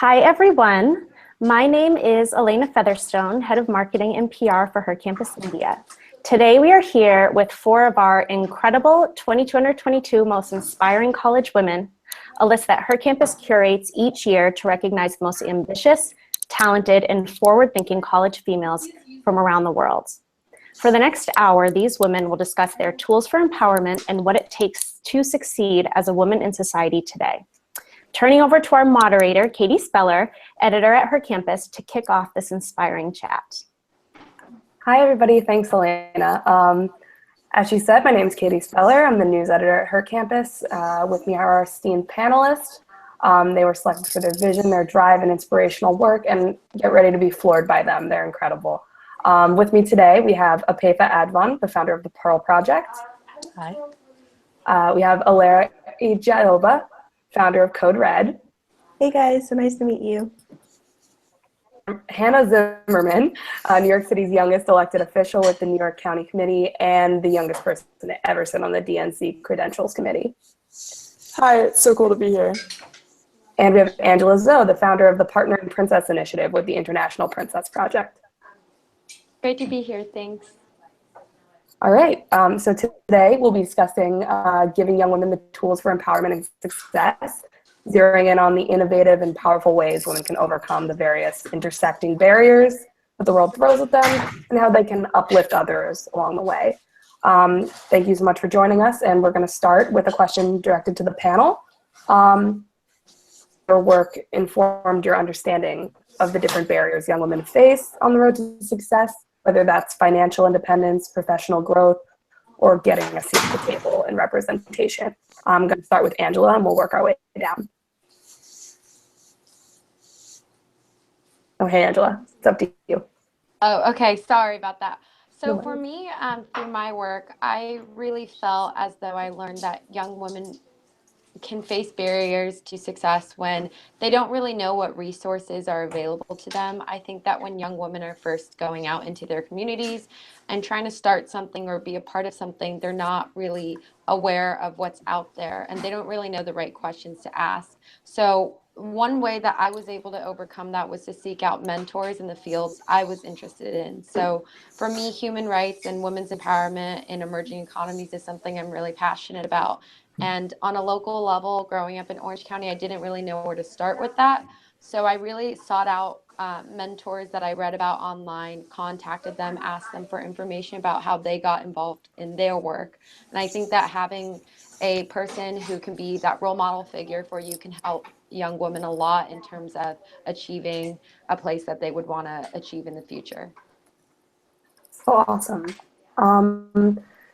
Hi, everyone. My name is Elena Featherstone, Head of Marketing and PR for Her Campus India. Today, we are here with four of our incredible 2222 most inspiring college women, a list that Her Campus curates each year to recognize the most ambitious, talented, and forward-thinking college females from around the world. For the next hour, these women will discuss their tools for empowerment and what it takes to succeed as a woman in society today. Turning over to our moderator, Katie Speller, editor at Her Campus, to kick off this inspiring chat. Hi, everybody. Thanks, Elena. As she said, my name is Katie Speller. I'm the news editor at Her Campus. With me are our esteemed panelists. They were selected for their vision, their drive, and inspirational work, and get ready to be floored by them. They're incredible. With me today, we have Apetha Advan, the founder of the Pearl Project. Hi. We have Alara Ijailba, founder of Code Red. Hey guys, so nice to meet you. Hannah Zimmerman, New York City's youngest elected official with the New York County Committee and the youngest person to ever sit on the DNC Credentials Committee. Hi, it's so cool to be here. And we have Angela Zoe, the founder of the Partnering Princess Initiative with the International Princess Project. Great to be here, thanks. All right, so today we'll be discussing giving young women the tools for empowerment and success, zeroing in on the innovative and powerful ways women can overcome the various intersecting barriers that the world throws at them and how they can uplift others along the way. Thank you so much for joining us, and we're going to start with a question directed to the panel. Your work informed your understanding of the different barriers young women face on the road to success, whether that's financial independence, professional growth, or getting a seat at the table and representation. I'm going to start with Angela, and we'll work our way down. Oh, hey, Angela, it's up to you. Oh, okay, sorry about that. So for me, through my work, I really felt as though I learned that young women can face barriers to success when they don't really know what resources are available to them. I think that when young women are first going out into their communities and trying to start something or be a part of something, they're not really aware of what's out there and they don't really know the right questions to ask. So one way that I was able to overcome that was to seek out mentors in the fields I was interested in. So for me, human rights and women's empowerment in emerging economies is something I'm really passionate about. And on a local level, growing up in Orange County, I didn't really know where to start with that. So I really sought out mentors that I read about online, contacted them, asked them for information about how they got involved in their work. And I think that having a person who can be that role model figure for you can help young women a lot in terms of achieving a place that they would want to achieve in the future. So awesome.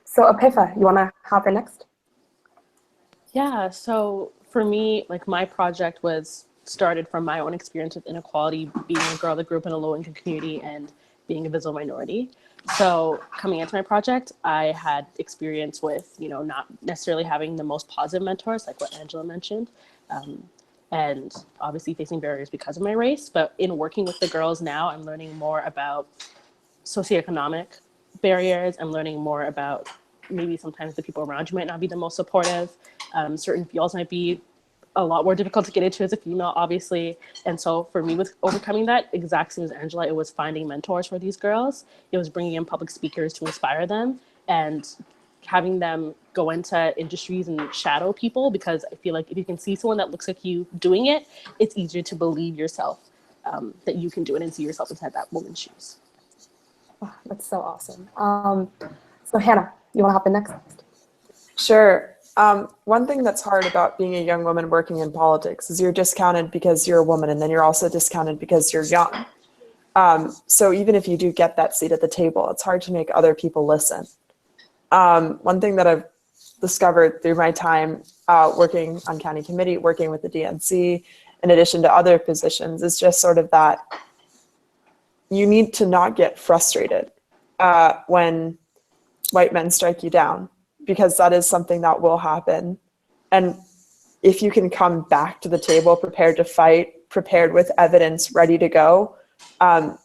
So Apetha, you want to hop in next? Yeah, so for me, like my project was started from my own experience with inequality, being a girl that grew up in a low-income community and being a visible minority. So coming into my project, I had experience with, not necessarily having the most positive mentors, like what Angela mentioned, and obviously facing barriers because of my race. But in working with the girls now, I'm learning more about socioeconomic barriers. I'm learning more about maybe sometimes the people around you might not be the most supportive. Certain fields might be a lot more difficult to get into as a female, obviously. And so for me, with overcoming that, exact same as Angela, it was finding mentors for these girls. It was bringing in public speakers to inspire them and having them go into industries and shadow people, because I feel like if you can see someone that looks like you doing it, it's easier to believe yourself that you can do it and see yourself inside that woman's shoes. Oh, that's so awesome. So Hannah, you want to hop in next? Sure. One thing that's hard about being a young woman working in politics is you're discounted because you're a woman, and then you're also discounted because you're young. So even if you do get that seat at the table, it's hard to make other people listen. One thing that I've discovered through my time working on county committee, working with the DNC, in addition to other positions, is just sort of that you need to not get frustrated when white men strike you down, because that is something that will happen. And if you can come back to the table prepared to fight, prepared with evidence, ready to go,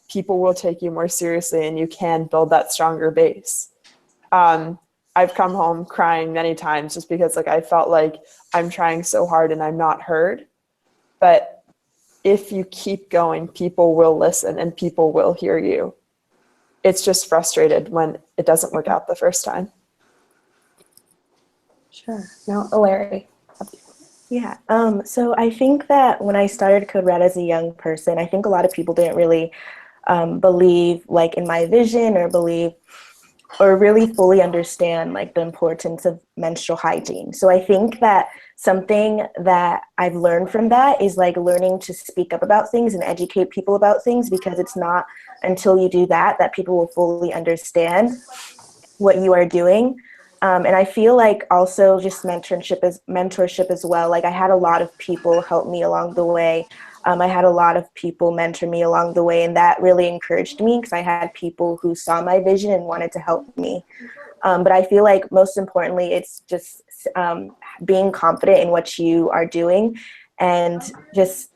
people will take you more seriously and you can build that stronger base. I've come home crying many times just because I felt like I'm trying so hard and I'm not heard. But if you keep going, people will listen and people will hear you. It's just frustrated when it doesn't work out the first time. Sure. Now, Larry. Yeah. So I think that when I started Code Red as a young person, I think a lot of people didn't really believe like in my vision or believe or really fully understand like the importance of menstrual hygiene. So I think that something that I've learned from that is like learning to speak up about things and educate people about things, because it's not until you do that that people will fully understand what you are doing. And I feel like also just mentorship as well. Like I had a lot of people help me along the way. I had a lot of people mentor me along the way, and that really encouraged me because I had people who saw my vision and wanted to help me. But I feel like most importantly, it's just being confident in what you are doing and just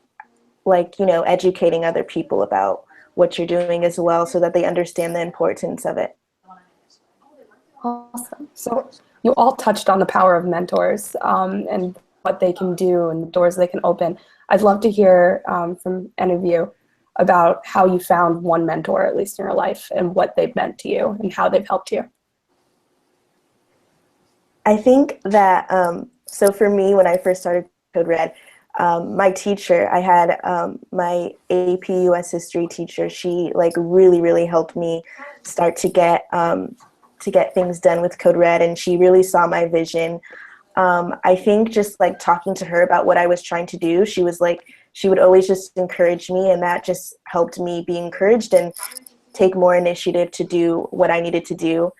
like, you know, educating other people about what you're doing as well so that they understand the importance of it. Awesome. So you all touched on the power of mentors and what they can do and the doors they can open. I'd love to hear from any of you about how you found one mentor, at least in your life, and what they've meant to you and how they've helped you. I think that, so for me, when I first started Code Red, my teacher, I had my AP US history teacher, she like really helped me start to get things done with Code Red, and she really saw my vision. I think just like talking to her about what I was trying to do, she would always just encourage me, and that just helped me be encouraged and take more initiative to do what I needed to do.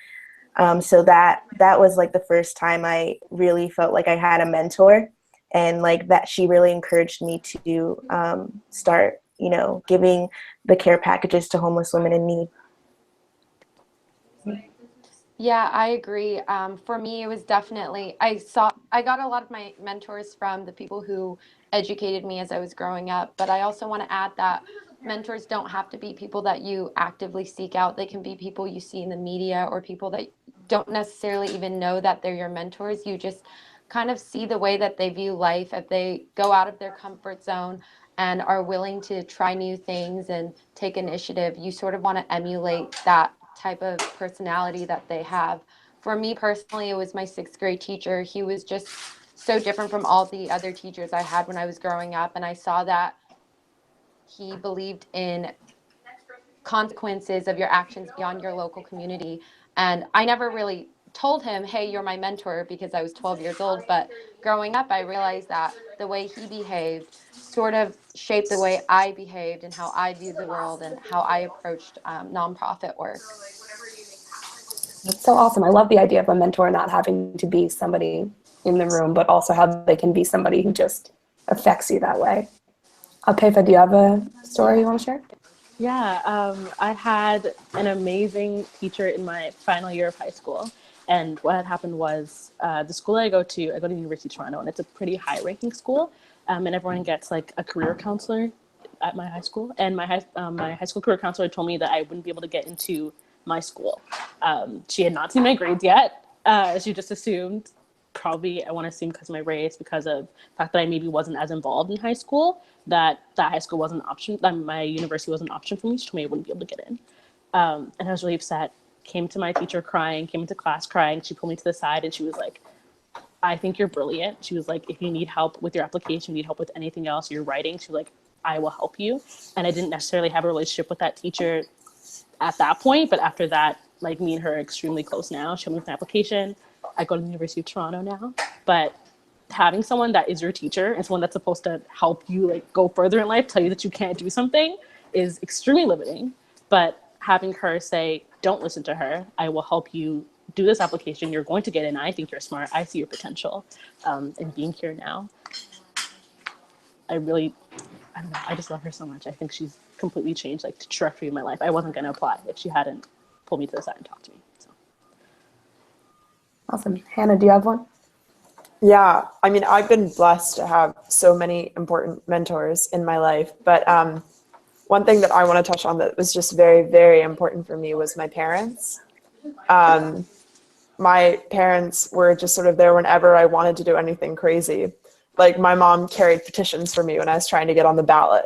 So that was like the first time I really felt like I had a mentor, and like that she really encouraged me to start, you know, giving the care packages to homeless women in need. Yeah, I agree. For me, it was definitely, I got a lot of my mentors from the people who educated me as I was growing up. But I also want to add that mentors don't have to be people that you actively seek out. They can be people you see in the media or people that don't necessarily even know that they're your mentors. You just kind of see the way that they view life. If they go out of their comfort zone and are willing to try new things and take initiative, you sort of want to emulate that type of personality that they have. For me personally, it was my sixth grade teacher. He was just so different from all the other teachers I had when I was growing up, and I saw that he believed in consequences of your actions beyond your local community. And I never really told him, hey, you're my mentor, because I was 12 years old. But growing up, I realized that the way he behaved sort of shaped the way I behaved and how I viewed the world and how I approached nonprofit work. That's so awesome. I love the idea of a mentor not having to be somebody in the room, but also how they can be somebody who just affects you that way. Pefa, do you have a story you want to share? Yeah, I had an amazing teacher in my final year of high school. And what had happened was the school I go to University of Toronto, and it's a pretty high-ranking school. And everyone gets like a career counselor at my high school. And my high school career counselor told me that I wouldn't be able to get into my school. She had not seen my grades yet. She just assumed, probably, I want to assume because of my race, because of the fact that I maybe wasn't as involved in high school, that high school wasn't an option, that my university wasn't an option for me. She told me I wouldn't be able to get in. And I was really upset. Came to my teacher crying, came into class crying. She pulled me to the side and she was like, I think you're brilliant. She was like, if you need help with your application, you need help with anything else, you're writing, she was like, I will help you. And I didn't necessarily have a relationship with that teacher at that point, but after that, like, me and her are extremely close now. She helped me with my application. I go to the University of Toronto now. But having someone that is your teacher and someone that's supposed to help you like go further in life, tell you that you can't do something, is extremely limiting. But having her say, don't listen to her, I will help you do this application, you're going to get in, I think you're smart, I see your potential, and being here now, I don't know, I just love her so much. I think she's completely changed like the trajectory of my life. I wasn't going to apply if she hadn't pulled me to the side and talked to me. So. Awesome. Hannah, do you have one? Yeah, I mean, I've been blessed to have so many important mentors in my life, but one thing that I want to touch on that was just very, very important for me was my parents. My parents were just sort of there whenever I wanted to do anything crazy. Like, my mom carried petitions for me when I was trying to get on the ballot.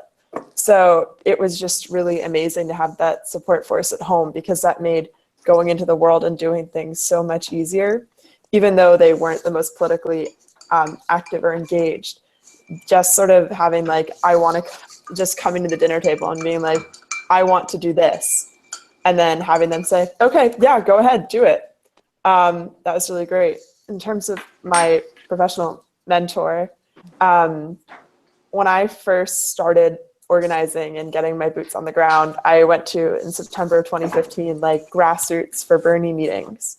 So it was just really amazing to have that support force at home, because that made going into the world and doing things so much easier, even though they weren't the most politically active or engaged. Just sort of having like, I want to just coming to the dinner table and being like, I want to do this. And then having them say, okay, yeah, go ahead, do it. That was really great. In terms of my professional mentor, when I first started organizing and getting my boots on the ground, I went to, in September of 2015, like grassroots for Bernie meetings.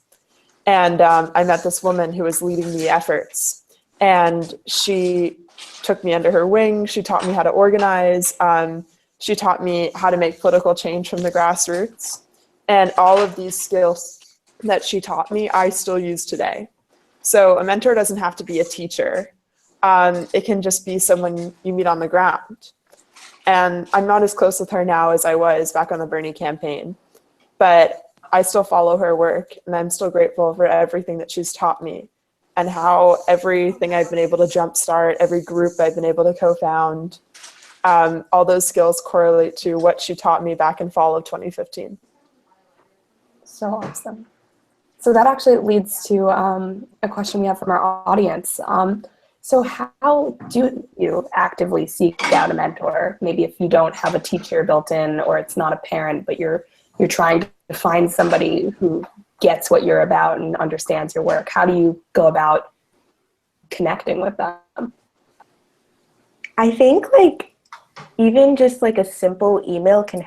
And I met this woman who was leading the efforts. And she took me under her wing. She taught me how to organize. She taught me how to make political change from the grassroots. And all of these skills that she taught me, I still use today. So a mentor doesn't have to be a teacher. It can just be someone you meet on the ground. And I'm not as close with her now as I was back on the Bernie campaign, but I still follow her work, and I'm still grateful for everything that she's taught me, and how everything I've been able to jumpstart, every group I've been able to co-found, all those skills correlate to what she taught me back in fall of 2015. So awesome. So that actually leads to a question we have from our audience. So how do you actively seek out a mentor? Maybe if you don't have a teacher built in, or it's not a parent, but you're trying to find somebody who gets what you're about and understands your work. How do you go about connecting with them? I think like even just like a simple email can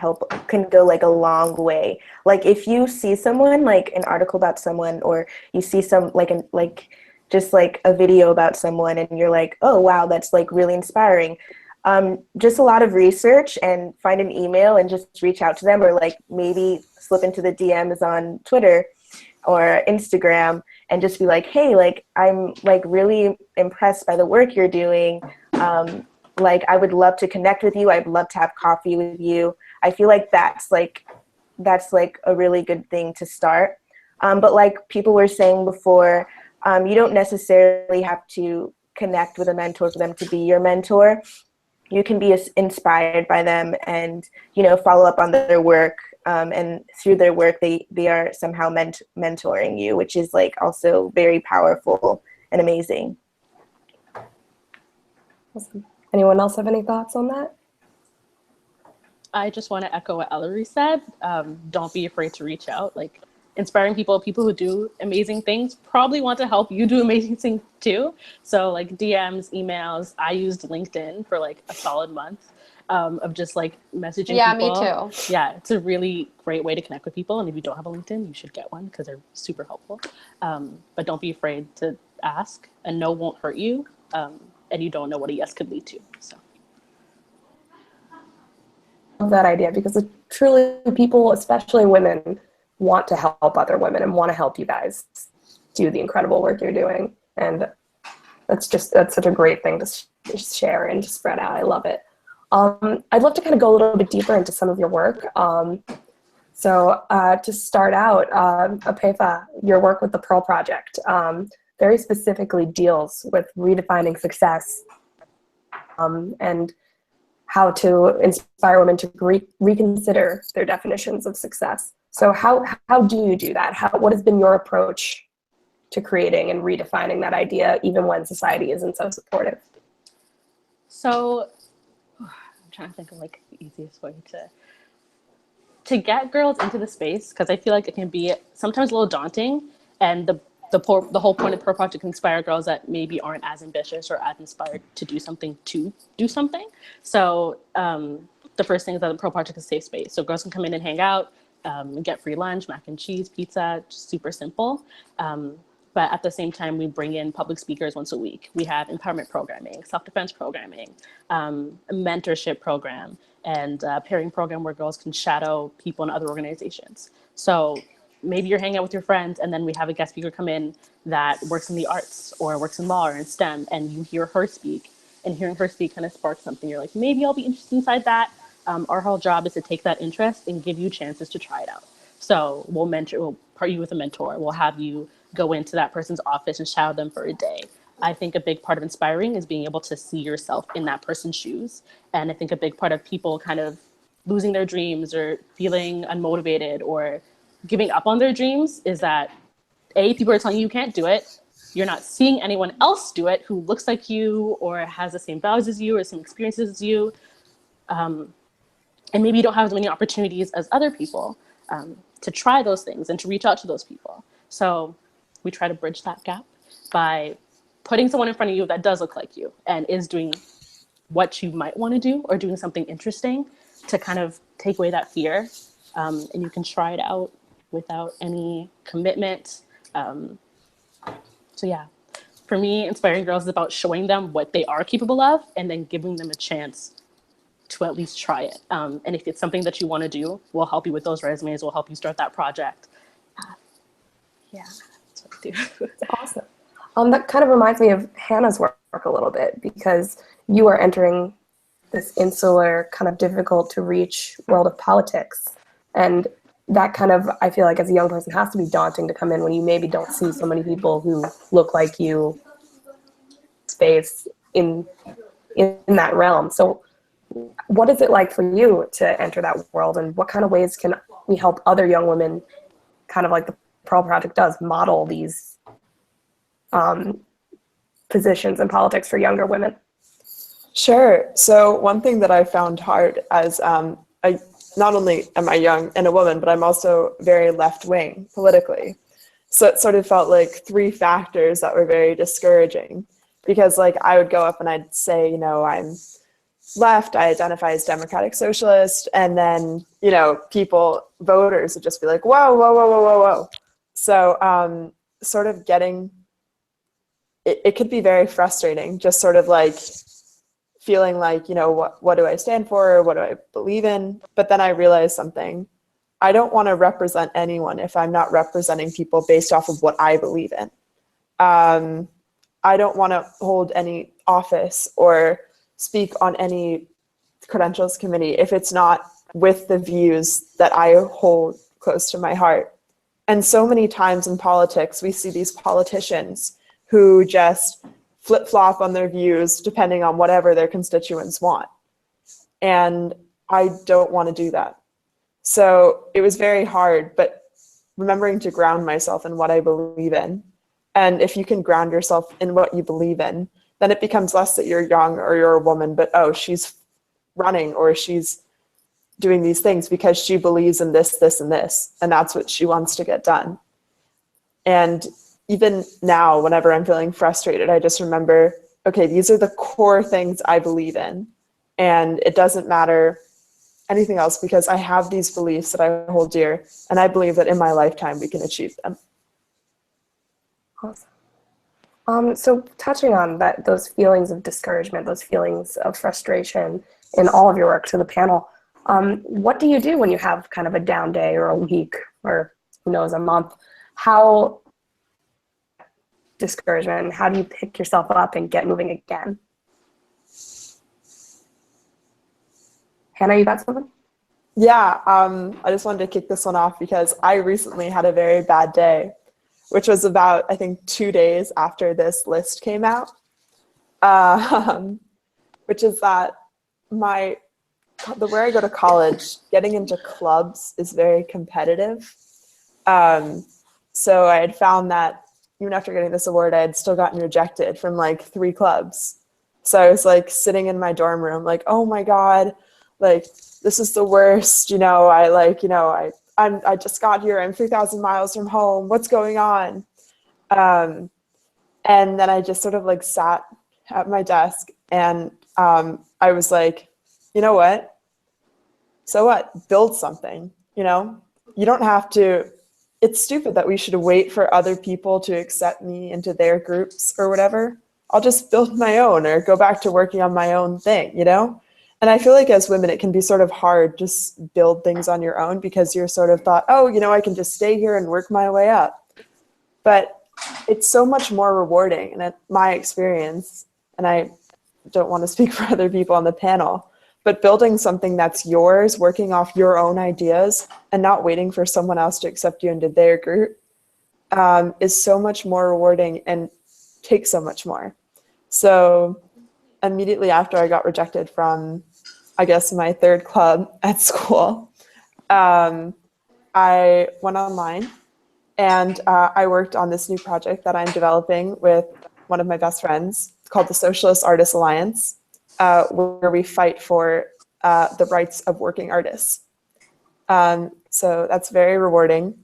go like a long way. Like if you see someone, like an article about someone, or you see some just like a video about someone, and you're like, oh wow, that's like really inspiring. Just a lot of research, and find an email and just reach out to them, or like maybe slip into the DMs on Twitter or Instagram and just be like, hey, like I'm like really impressed by the work you're doing. Like I would love to connect with you. I'd love to have coffee with you. I feel like that's like a really good thing to start. But like people were saying before, you don't necessarily have to connect with a mentor for them to be your mentor. You can be inspired by them and, follow up on their work. And through their work, they are somehow mentoring you, which is like also very powerful and amazing. Awesome. Anyone else have any thoughts on that? I just want to echo what Ellery said. Don't be afraid to reach out. Like, inspiring people who do amazing things probably want to help you do amazing things too. So like DMs, emails. I used LinkedIn for like a solid month of just like messaging people. Yeah, me too. Yeah, it's a really great way to connect with people. And if you don't have a LinkedIn, you should get one because they're super helpful. But don't be afraid to ask. A no won't hurt you. And you don't know what a yes could lead to. So. I love that idea, because truly people, especially women, want to help other women and want to help you guys do the incredible work you're doing. And that's such a great thing to share and to spread out. I love it. I'd love to kind of go a little bit deeper into some of your work. So to start out, Apefa, your work with the Pearl Project very specifically deals with redefining success and how to inspire women to reconsider their definitions of success. So how do you do that? What has been your approach to creating and redefining that idea, even when society isn't so supportive? So I'm trying to think of like the easiest way to get girls into the space, because I feel like it can be sometimes a little daunting, and the whole point of the Pearl Project inspire girls that maybe aren't as ambitious or as inspired to do something. So the first thing is that the Pearl Project is a safe space. So girls can come in and hang out, get free lunch, mac and cheese, pizza, just super simple. But at the same time, we bring in public speakers once a week. We have empowerment programming, self-defense programming, a mentorship program, and a pairing program where girls can shadow people in other organizations. So maybe you're hanging out with your friends, and then we have a guest speaker come in that works in the arts or works in law or in STEM, and you hear her speak, and hearing her speak kind of sparks something. You're like, maybe I'll be interested inside that. Our whole job is to take that interest and give you chances to try it out. So we'll part you with a mentor. We'll have you go into that person's office and shadow them for a day. I think a big part of inspiring is being able to see yourself in that person's shoes. And I think a big part of people kind of losing their dreams or feeling unmotivated or giving up on their dreams is that people are telling you can't do it. You're not seeing anyone else do it who looks like you or has the same values as you or same experiences as you. And maybe you don't have as many opportunities as other people to try those things and to reach out to those people. So we try to bridge that gap by putting someone in front of you that does look like you and is doing what you might want to do or doing something interesting to kind of take away that fear. And you can try it out without any commitment. So yeah, for me, inspiring girls is about showing them what they are capable of and then giving them a chance to at least try it. And if it's something that you want to do, we'll help you with those resumes. We'll help you start that project. Yeah, that's what I do. Awesome. That kind of reminds me of Hannah's work a little bit, because you are entering this insular, kind of difficult to reach world of politics. And that kind of, I feel like as a young person, has to be daunting to come in when you maybe don't see so many people who look like you space in that realm. So what is it like for you to enter that world, and what kind of ways can we help other young women, kind of like the Pearl Project does, model these positions in politics for younger women? Sure. So one thing that I found hard as not only am I young and a woman, but I'm also very left-wing politically. So it sort of felt like three factors that were very discouraging, because like I would go up and I'd say, you know, I'm left, I identify as Democratic Socialist, and then, you know, voters would just be like, whoa, whoa, whoa, whoa, whoa, whoa. So sort of getting, it could be very frustrating, just sort of like feeling like, you know, what do I stand for? What do I believe in? But then I realized something. I don't want to represent anyone if I'm not representing people based off of what I believe in. I don't want to hold any office or speak on any credentials committee if it's not with the views that I hold close to my heart. And so many times in politics, we see these politicians who just flip-flop on their views depending on whatever their constituents want. And I don't want to do that. So it was very hard, but remembering to ground myself in what I believe in. And if you can ground yourself in what you believe in, then it becomes less that you're young or you're a woman, but oh, she's running or she's doing these things because she believes in this, this, and this, and that's what she wants to get done. And even now, whenever I'm feeling frustrated, I just remember, okay, these are the core things I believe in, and it doesn't matter anything else because I have these beliefs that I hold dear, and I believe that in my lifetime we can achieve them. Awesome. So touching on that, those feelings of discouragement, those feelings of frustration in all of your work to the panel, what do you do when you have kind of a down day or a week or who knows, a month? How discouragement, how do you pick yourself up and get moving again? Hannah, you got something? Yeah, I just wanted to kick this one off because I recently had a very bad day, which was about, I think, 2 days after this list came out, which is that where I go to college, getting into clubs is very competitive. So I had found that even after getting this award, I had still gotten rejected from like 3 clubs. So I was like sitting in my dorm room, like, oh my God, like this is the worst, you know, I just got here, I'm 3,000 miles from home, what's going on? And then I just sort of like sat at my desk and I was like, you know what? So what? Build something, you know? You don't have to, it's stupid that we should wait for other people to accept me into their groups or whatever. I'll just build my own or go back to working on my own thing, you know? And I feel like as women, it can be sort of hard to just build things on your own because you're sort of thought, oh, you know, I can just stay here and work my way up. But it's so much more rewarding. And my experience, and I don't want to speak for other people on the panel, but building something that's yours, working off your own ideas and not waiting for someone else to accept you into their group is so much more rewarding. And take so much more. So immediately after I got rejected from, I guess, my third club at school, I went online and I worked on this new project that I'm developing with one of my best friends called the Socialist Artists Alliance, where we fight for the rights of working artists. So that's very rewarding,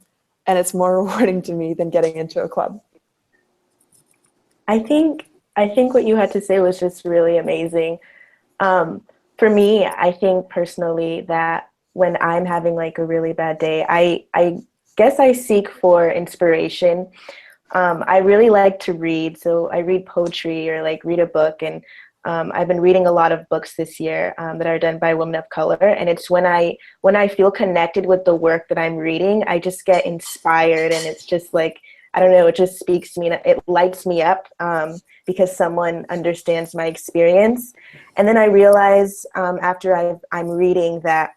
and it's more rewarding to me than getting into a club. I think what you had to say was just really amazing. For me, I think personally that when I'm having like a really bad day, I guess I seek for inspiration. I really like to read, so I read poetry or like read a book, and I've been reading a lot of books this year that are done by women of color, and it's when I feel connected with the work that I'm reading, I just get inspired, and it's just like, I don't know, it just speaks to me, and it lights me up because someone understands my experience. And then I realize after I'm reading that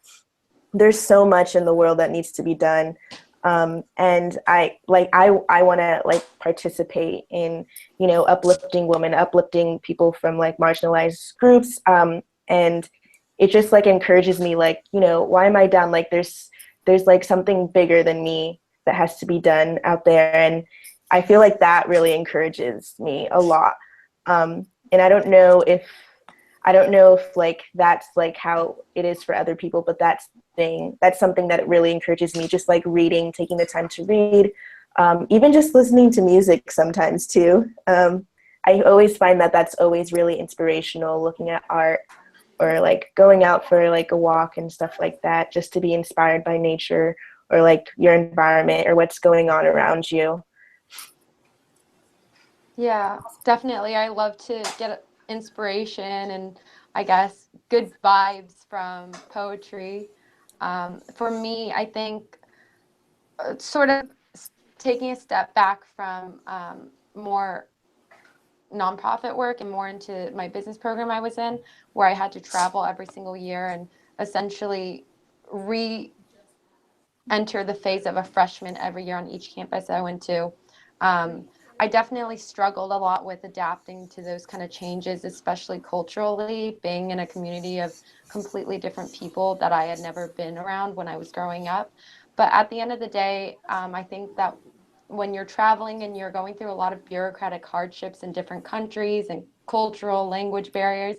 there's so much in the world that needs to be done. And I want to like participate in, you know, uplifting women, uplifting people from like marginalized groups. And it just like encourages me, like, you know, why am I down? Like there's like something bigger than me that has to be done out there. And I feel like that really encourages me a lot. And I don't know if like that's like how it is for other people, but that's something that really encourages me, just like reading, taking the time to read, even just listening to music sometimes too. I always find that that's always really inspirational, looking at art or like going out for like a walk and stuff like that, just to be inspired by nature or like your environment or what's going on around you. Yeah, definitely. I love to get inspiration and I guess good vibes from poetry. For me, I think sort of taking a step back from more nonprofit work and more into my business program I was in, where I had to travel every single year and essentially re enter the phase of a freshman every year on each campus I went to. I definitely struggled a lot with adapting to those kind of changes, especially culturally, being in a community of completely different people that I had never been around when I was growing up. But at the end of the day, I think that when you're traveling and you're going through a lot of bureaucratic hardships in different countries and cultural language barriers,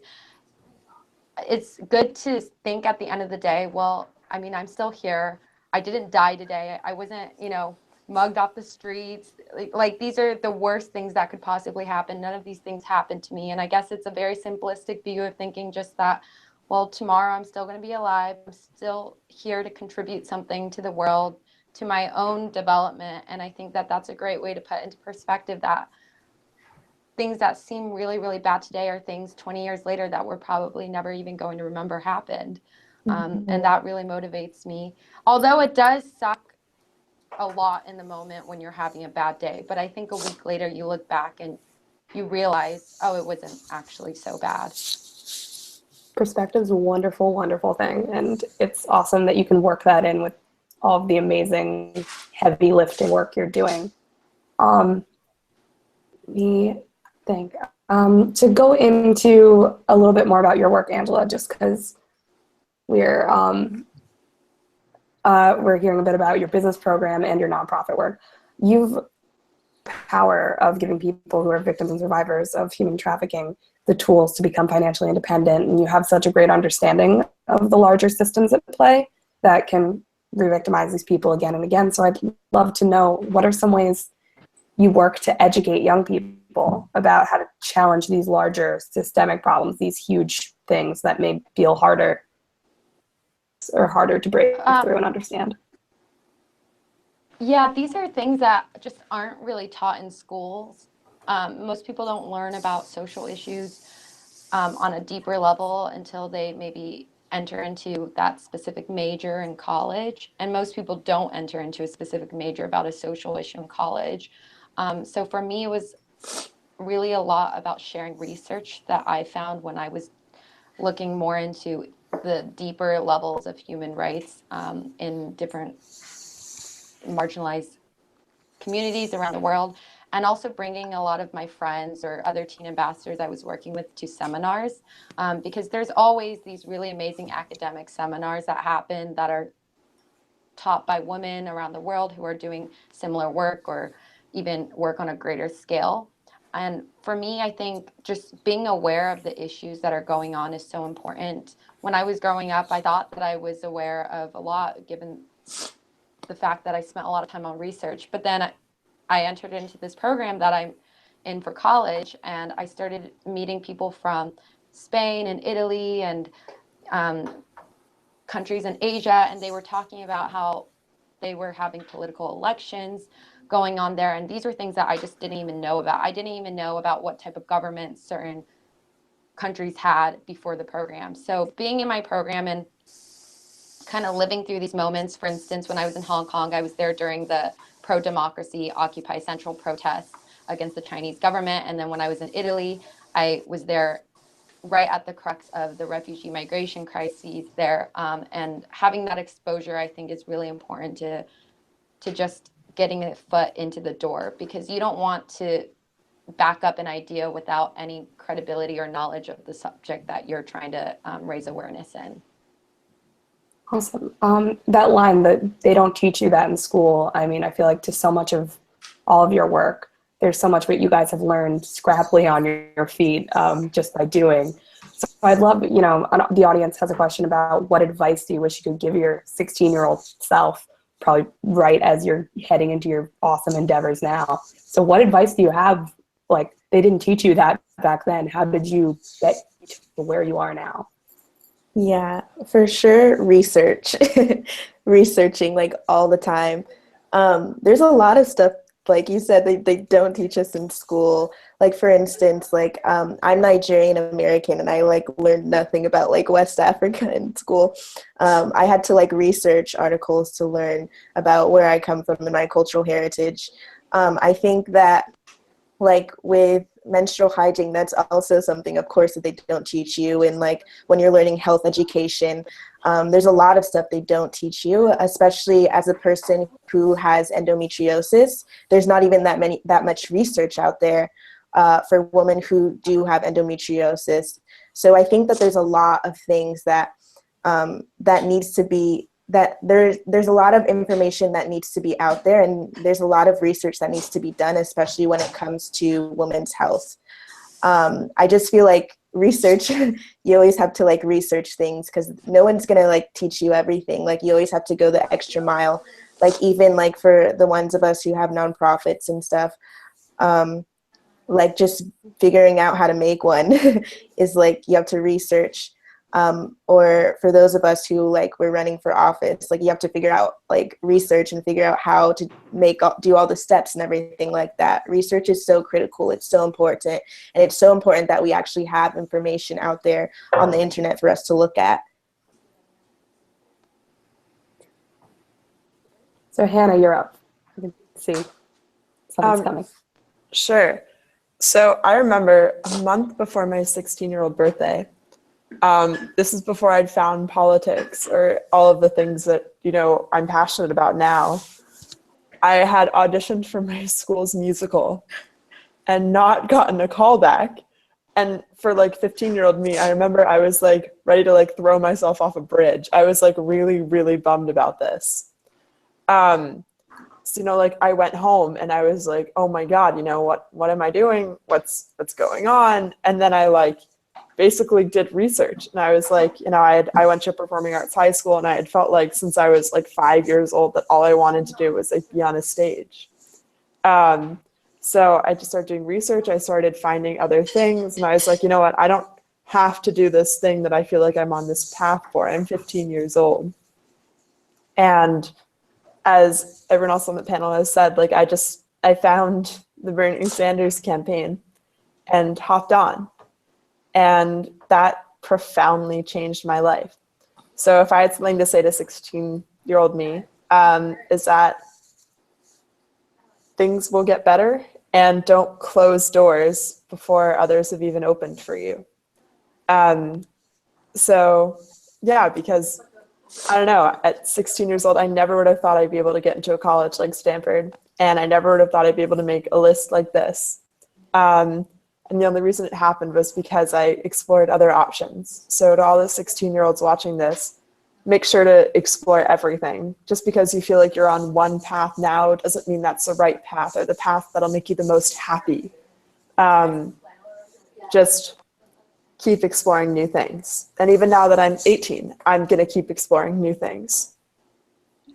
it's good to think at the end of the day, well, I mean, I'm still here. I didn't die today. I wasn't, you know, mugged off the streets. Like these are the worst things that could possibly happen. None of these things happened to me. And I guess it's a very simplistic view of thinking just that, well, tomorrow I'm still going to be alive. I'm still here to contribute something to the world, to my own development. And I think that that's a great way to put into perspective that things that seem really, really bad today are things 20 years later that we're probably never even going to remember happened. And that really motivates me. Although it does suck a lot in the moment when you're having a bad day. But I think a week later you look back and you realize, oh, it wasn't actually so bad. Perspective is a wonderful, wonderful thing. And it's awesome that you can work that in with all of the amazing heavy lifting work you're doing. Me think to go into a little bit more about your work, Angela, just because we're hearing a bit about your business program and your nonprofit work. You've power of giving people who are victims and survivors of human trafficking the tools to become financially independent, and you have such a great understanding of the larger systems at play that can re-victimize these people again and again. So I'd love to know, what are some ways you work to educate young people about how to challenge these larger systemic problems, these huge things that may feel harder to break through and understand? Yeah, these are things that just aren't really taught in schools. Most people don't learn about social issues on a deeper level until they maybe enter into that specific major in college. And most people don't enter into a specific major about a social issue in college. So for me, it was really a lot about sharing research that I found when I was looking more into the deeper levels of human rights in different marginalized communities around the world. and also bringing a lot of my friends or other teen ambassadors I was working with to seminars, because there's always these really amazing academic seminars that happen that are taught by women around the world who are doing similar work or even work on a greater scale. And for me, I think just being aware of the issues that are going on is so important. When I was growing up, I thought that I was aware of a lot, given the fact that I spent a lot of time on research. But then I entered into this program that I'm in for college, and I started meeting people from Spain and Italy and countries in Asia, and they were talking about how they were having political elections going on there. And these were things that I just didn't even know about. I didn't even know about what type of government certain countries had before the program. So being in my program and kind of living through these moments, for instance, when I was in Hong Kong, I was there during the pro-democracy Occupy Central protests against the Chinese government. And then when I was in Italy, I was there right at the crux of the refugee migration crises there. And having that exposure, I think, is really important to just getting a foot into the door, because you don't want to back up an idea without any credibility or knowledge of the subject that you're trying to raise awareness in. Awesome. That line that they don't teach you that in school, I mean, I feel like to so much of all of your work, there's so much what you guys have learned scrappily on your feet just by doing. So I'd love, you know, the audience has a question about what advice do you wish you could give your 16-year-old self, probably right as you're heading into your awesome endeavors now. So what advice do you have? Like, they didn't teach you that back then. How did you get to where you are now? Yeah, for sure, research. Researching like all the time. There's a lot of stuff, like you said, they don't teach us in school. Like, for instance, like I'm Nigerian American, and I like learned nothing about like West Africa in school. I had to like research articles to learn about where I come from and my cultural heritage. I think that like with menstrual hygiene, that's also something, of course, that they don't teach you. And like when you're learning health education, there's a lot of stuff they don't teach you, especially as a person who has endometriosis. There's not even that much research out there for women who do have endometriosis. So I think that there's a lot of things that that needs to be, that there's a lot of information that needs to be out there, and there's a lot of research that needs to be done, especially when it comes to women's health. I just feel like research, you always have to like research things, because no one's gonna like teach you everything. Like, you always have to go the extra mile. Like, even like for the ones of us who have nonprofits and stuff, like just figuring out how to make one is like, you have to research. Or for those of us who like we're running for office, like you have to figure out like research and figure out how to do all the steps and everything like that. Research is so critical. It's so important. And it's so important that we actually have information out there on the internet for us to look at. So Hannah, you're up. You can see something's coming. Sure. So I remember a month before my 16-year-old birthday, this is before I'd found politics or all of the things that, you know, I'm passionate about now. I had auditioned for my school's musical and not gotten a call back. And for like 15-year-old me, I remember I was like ready to like throw myself off a bridge. I was like really, really bummed about this. So, you know, like I went home and I was like, oh my God, you know, what am I doing? What's going on? And then I like basically did research, and I was like, you know, I went to performing arts high school, and I had felt like since I was like 5 years old that all I wanted to do was like be on a stage. So I just started doing research. I started finding other things, and I was like, you know what, I don't have to do this thing that I feel like I'm on this path for. I'm 15 years old. And as everyone else on the panel has said, like I found the Bernie Sanders campaign and hopped on. And that profoundly changed my life. So if I had something to say to 16-year-old me, is that things will get better, and don't close doors before others have even opened for you. So yeah, because I don't know. At 16 years old, I never would have thought I'd be able to get into a college like Stanford, and I never would have thought I'd be able to make a list like this. And the only reason it happened was because I explored other options. So to all the 16-year-olds watching this, make sure to explore everything. Just because you feel like you're on one path now doesn't mean that's the right path or the path that'll make you the most happy. Just keep exploring new things. And even now that I'm 18, I'm going to keep exploring new things.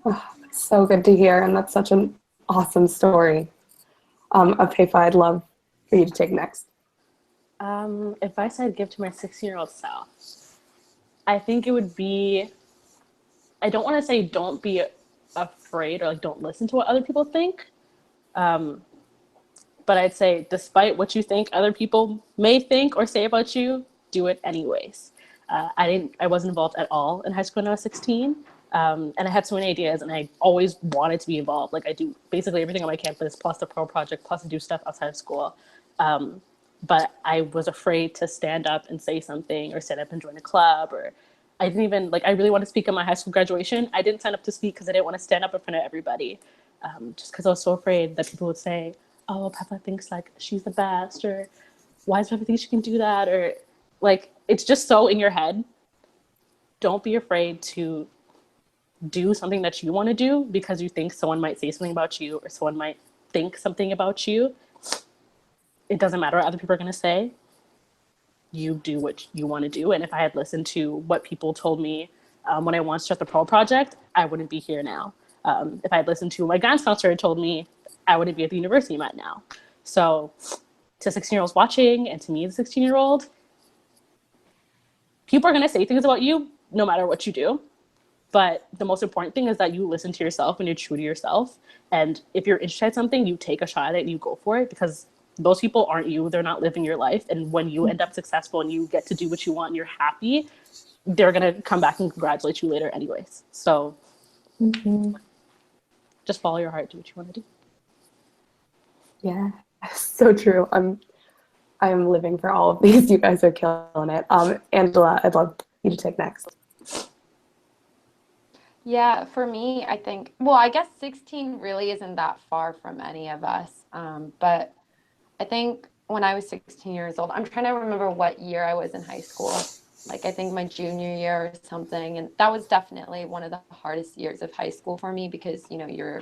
Oh, so good to hear, and that's such an awesome story. Apaifa, I'd love for you to take next. If I said give to my 16-year-old self, I think it would be, I don't want to say don't be afraid or like don't listen to what other people think. But I'd say despite what you think other people may think or say about you, do it anyways. I wasn't involved at all in high school when I was 16. And I had so many ideas and I always wanted to be involved. Like I do basically everything on my campus, plus the pro project, plus I do stuff outside of school. But I was afraid to stand up and say something or stand up and join a club, or I didn't even, like, I really wanted to speak at my high school graduation. I didn't sign up to speak because I didn't want to stand up in front of everybody, just because I was so afraid that people would say, oh, Peppa thinks like she's the best, or why does Peppa think she can do that? Or like, it's just so in your head. Don't be afraid to do something that you want to do because you think someone might say something about you or someone might think something about you. It doesn't matter what other people are going to say. You do what you want to do. And if I had listened to what people told me when I wanted to start the pro project, I wouldn't be here now. If I had listened to what my guidance counselor told me, I wouldn't be at the university I'm at now. So to 16-year-olds watching and to me, the 16-year-old, people are going to say things about you no matter what you do. But the most important thing is that you listen to yourself and you're true to yourself. And if you're interested in something, you take a shot at it and you go for it, because those people aren't you. They're not living your life. And when you end up successful and you get to do what you want and you're happy, they're going to come back and congratulate you later anyways. So just follow your heart, do what you want to do. Yeah, so true. I'm living for all of these. You guys are killing it. Angela, I'd love you to take next. Yeah, for me, I think, well, I guess 16 really isn't that far from any of us. But I think when I was 16 years old, I'm trying to remember what year I was in high school. Like, I think my junior year or something. And that was definitely one of the hardest years of high school for me because, you know, you're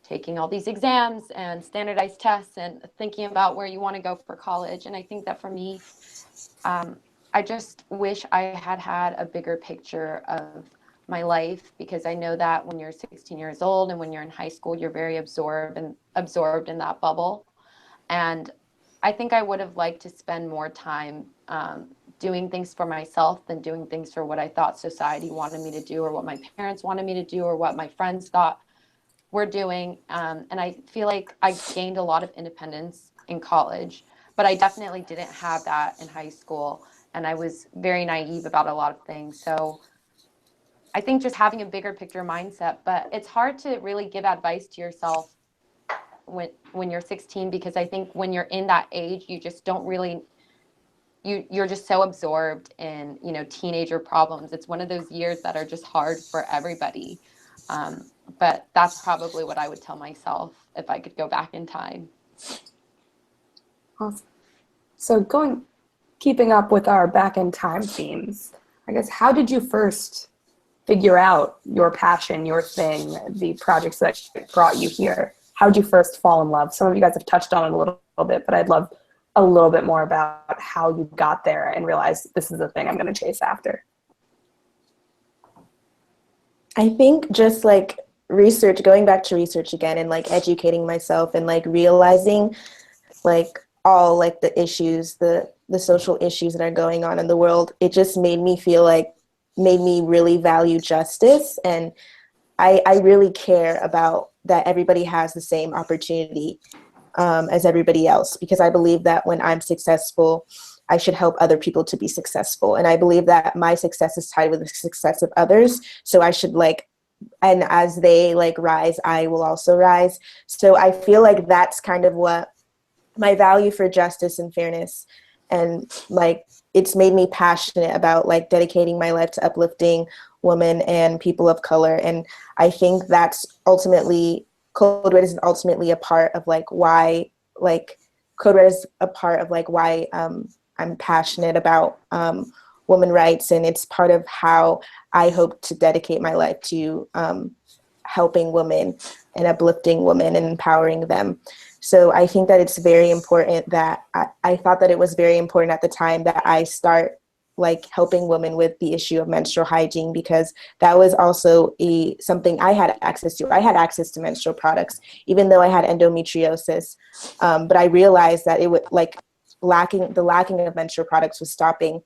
taking all these exams and standardized tests and thinking about where you want to go for college. And I think that for me, I just wish I had had a bigger picture of my life, because I know that when you're 16 years old and when you're in high school, you're very absorbed in that bubble. And I think I would have liked to spend more time doing things for myself than doing things for what I thought society wanted me to do, or what my parents wanted me to do, or what my friends thought we're doing. And I feel like I gained a lot of independence in college, but I definitely didn't have that in high school. And I was very naive about a lot of things. So I think just having a bigger picture mindset, but it's hard to really give advice to yourself when you're 16, because I think when you're in that age, you just don't really, you're just so absorbed in, you know, teenager problems. It's one of those years that are just hard for everybody. But that's probably what I would tell myself if I could go back in time. Awesome. So keeping up with our back in time themes, I guess, how did you first figure out your passion, your thing, the projects that brought you here? How did you first fall in love? Some of you guys have touched on it a little bit, but I'd love a little bit more about how you got there and realized this is the thing I'm going to chase after. I think just like going back to research again and like educating myself and like realizing like all like the issues, the social issues that are going on in the world, it just made me really value justice. And I really care about that everybody has the same opportunity as everybody else, because I believe that when I'm successful, I should help other people to be successful. And I believe that my success is tied with the success of others. So I should and as they rise, I will also rise. So I feel like that's kind of what my value for justice and fairness and like it's made me passionate about like dedicating my life to uplifting women and people of color. And I think that's ultimately, Code Red is ultimately a part of like why, like Code Red is a part of like why I'm passionate about women rights, and it's part of how I hope to dedicate my life to helping women and uplifting women and empowering them. So I think that it's very important that I thought that it was very important at the time that I start like helping women with the issue of menstrual hygiene, because that was also something I had access to. I had access to menstrual products, even though I had endometriosis. But I realized that it would like lacking of menstrual products was stopping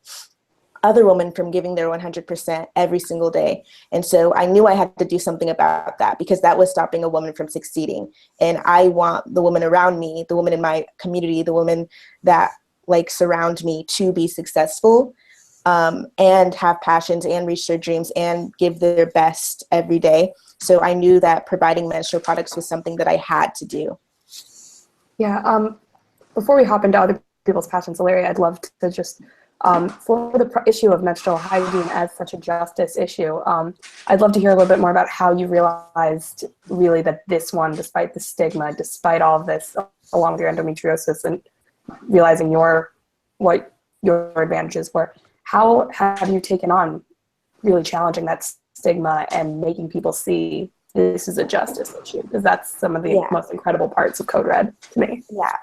other women from giving their 100% every single day. And so I knew I had to do something about that, because that was stopping a woman from succeeding. And I want the women around me, the women in my community, the women that like surround me to be successful, and have passions and reach their dreams and give their best every day. So I knew that providing menstrual products was something that I had to do. Yeah. Before we hop into other people's passions, Larry, I'd love to just, for the issue of menstrual hygiene as such a justice issue, I'd love to hear a little bit more about how you realized really that this one, despite the stigma, despite all of this, along with your endometriosis and realizing what your advantages were, how have you taken on really challenging that stigma and making people see this is a justice issue? Because that's some of the most incredible parts of Code Red to me. Yeah,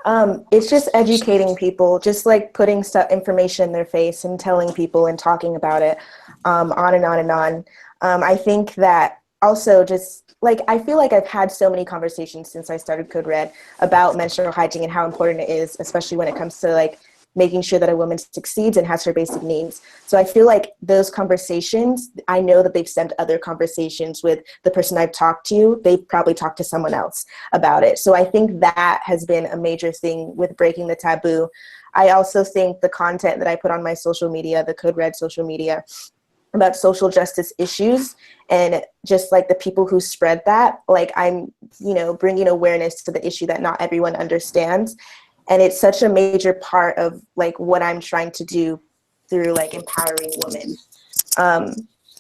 it's just educating people, just like putting information in their face and telling people and talking about it, on and on and on. I think that also just like, I feel like I've had so many conversations since I started Code Red about menstrual hygiene and how important it is, especially when it comes to like making sure that a woman succeeds and has her basic needs. So I feel like those conversations, I know that they've sent other conversations with the person I've talked to. They've probably talked to someone else about it. So I think that has been a major thing with breaking the taboo. I also think the content that I put on my social media, the Code Red social media, about social justice issues, and just like the people who spread that, like I'm, bringing awareness to the issue that not everyone understands. And it's such a major part of like what I'm trying to do through like empowering women.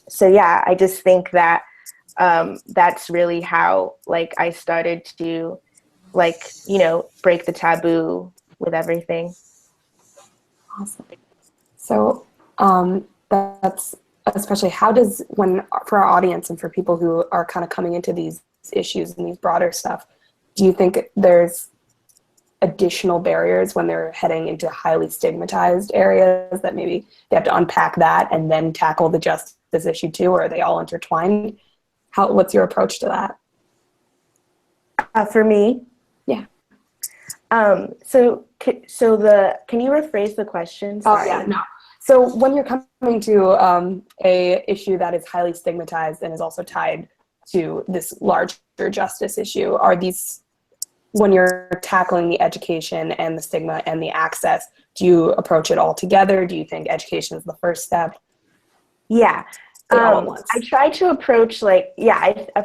So yeah, I just think that that's really how like I started to like, break the taboo with everything. Awesome. So that's especially for our audience and for people who are kind of coming into these issues and these broader stuff, do you think there's additional barriers when they're heading into highly stigmatized areas that maybe they have to unpack that and then tackle the justice issue too, or are they all intertwined? What's your approach to that? For me? Yeah. So can you rephrase the question? Sorry. Oh yeah, no. So when you're coming to a issue that is highly stigmatized and is also tied to this larger justice issue, when you're tackling the education and the stigma and the access, do you approach it all together? Do you think education is the first step? Yeah. All at once? I try to approach I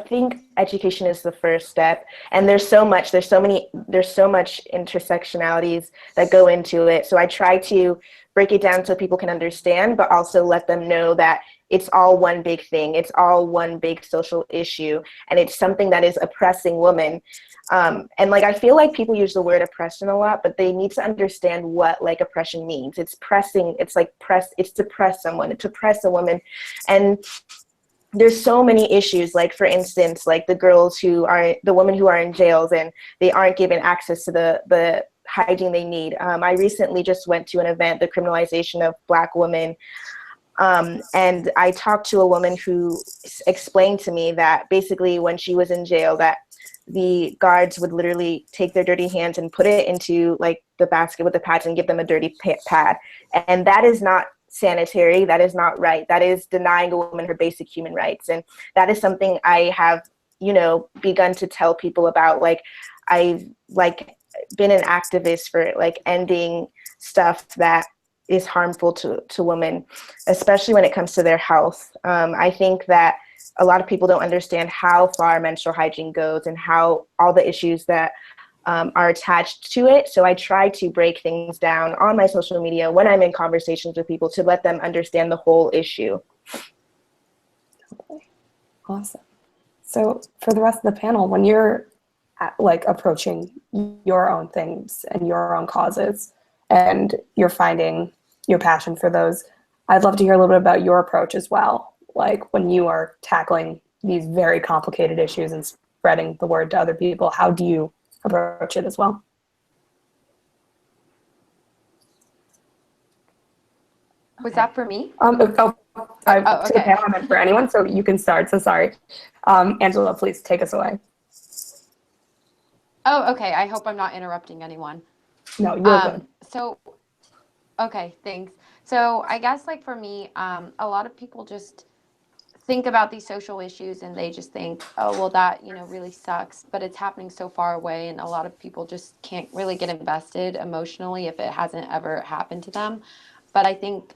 think education is the first step, and there's so much intersectionalities that go into it. So I try to break it down so people can understand, but also let them know that it's all one big thing. It's all one big social issue, and it's something that is oppressing women. And like, I feel like people use the word oppression a lot, but they need to understand what like oppression means. It's pressing, it's to press someone, to press a woman. And there's so many issues, like for instance, like the women who are in jails and they aren't given access to the hygiene they need. I recently just went to an event, the criminalization of Black women. And I talked to a woman who explained to me that basically when she was in jail, that the guards would literally take their dirty hands and put it into like the basket with the pads and give them a dirty pad. And that is not sanitary. That is not right. That is denying a woman her basic human rights. And that is something I have, begun to tell people about. Like, I've like been an activist for like ending stuff that is harmful to women, especially when it comes to their health. I think that a lot of people don't understand how far menstrual hygiene goes and how all the issues that are attached to it. So I try to break things down on my social media when I'm in conversations with people to let them understand the whole issue. Awesome. So for the rest of the panel, when you're approaching your own things and your own causes and you're finding your passion for those, I'd love to hear a little bit about your approach as well. Like when you are tackling these very complicated issues and spreading the word to other people, how do you approach it as well? Was that for me? To the Okay. panel, I meant for anyone, so you can start. So sorry. Angela, please take us away. Oh, okay. I hope I'm not interrupting anyone. No, you're good. Okay, thanks. So I guess like for me, a lot of people just think about these social issues and they just think, oh, well, that, really sucks, but it's happening so far away. And a lot of people just can't really get invested emotionally if it hasn't ever happened to them. But I think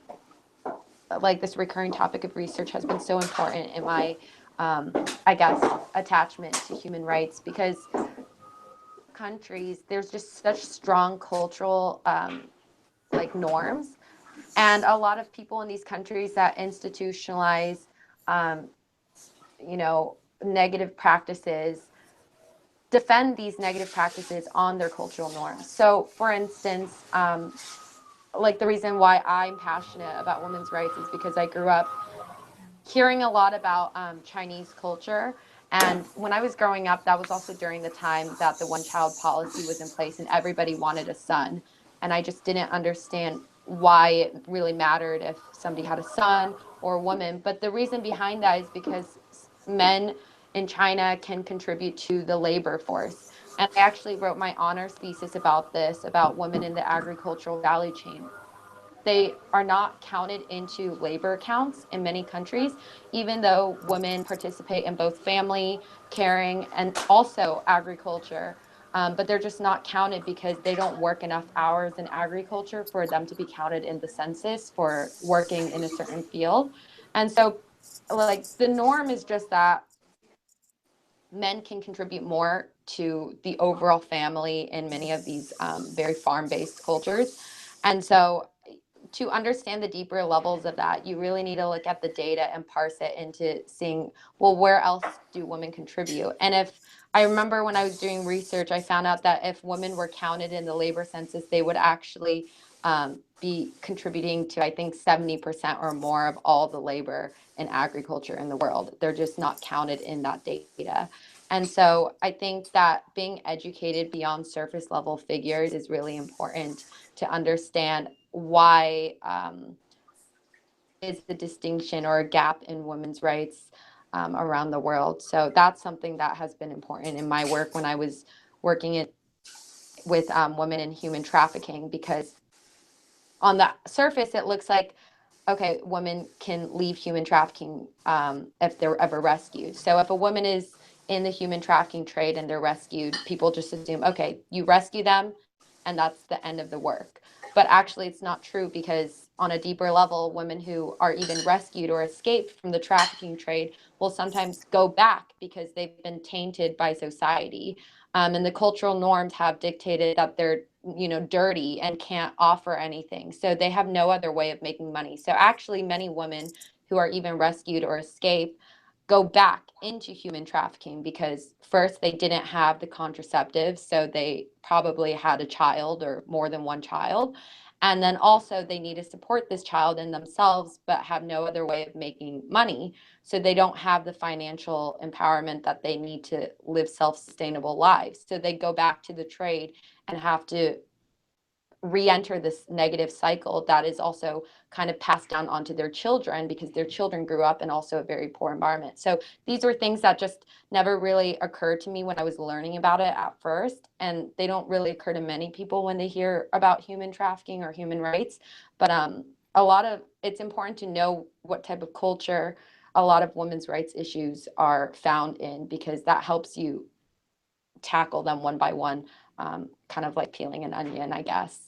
like this recurring topic of research has been so important in my, I guess, attachment to human rights, because countries, there's just such strong cultural norms, and a lot of people in these countries that institutionalize um, negative practices defend these negative practices on their cultural norms. So for instance, like the reason why I'm passionate about women's rights is because I grew up hearing a lot about Chinese culture. And when I was growing up, that was also during the time that the one-child policy was in place and everybody wanted a son. And I just didn't understand why it really mattered if somebody had a son or a woman. But the reason behind that is because men in China can contribute to the labor force. And I actually wrote my honors thesis about this, about women in the agricultural value chain. They are not counted into labor counts in many countries, even though women participate in both family, caring, and also agriculture. But they're just not counted because they don't work enough hours in agriculture for them to be counted in the census for working in a certain field. And so, like, the norm is just that men can contribute more to the overall family in many of these very farm-based cultures. And so to understand the deeper levels of that, you really need to look at the data and parse it into seeing, well, where else do women contribute? And if I remember when I was doing research, I found out that if women were counted in the labor census, they would actually be contributing to, I think, 70% or more of all the labor in agriculture in the world. They're just not counted in that data. And so I think that being educated beyond surface level figures is really important to understand why is the distinction or a gap in women's rights around the world. So that's something that has been important in my work when I was working with women in human trafficking, because on the surface it looks like, okay, women can leave human trafficking if they're ever rescued. So if a woman is in the human trafficking trade and they're rescued, people just assume, okay, you rescue them and that's the end of the work. But actually it's not true, because on a deeper level, women who are even rescued or escaped from the trafficking trade will sometimes go back because they've been tainted by society. And the cultural norms have dictated that they're dirty and can't offer anything. So they have no other way of making money. So actually many women who are even rescued or escape go back into human trafficking because first they didn't have the contraceptives, so they probably had a child or more than one child. And then also they need to support this child and themselves, but have no other way of making money. So they don't have the financial empowerment that they need to live self-sustainable lives. So they go back to the trade and have to re-enter this negative cycle that is also kind of passed down onto their children, because their children grew up in also a very poor environment. So these were things that just never really occurred to me when I was learning about it at first, and they don't really occur to many people when they hear about human trafficking or human rights. But it's important to know what type of culture a lot of women's rights issues are found in, because that helps you tackle them one by one, kind of like peeling an onion, I guess.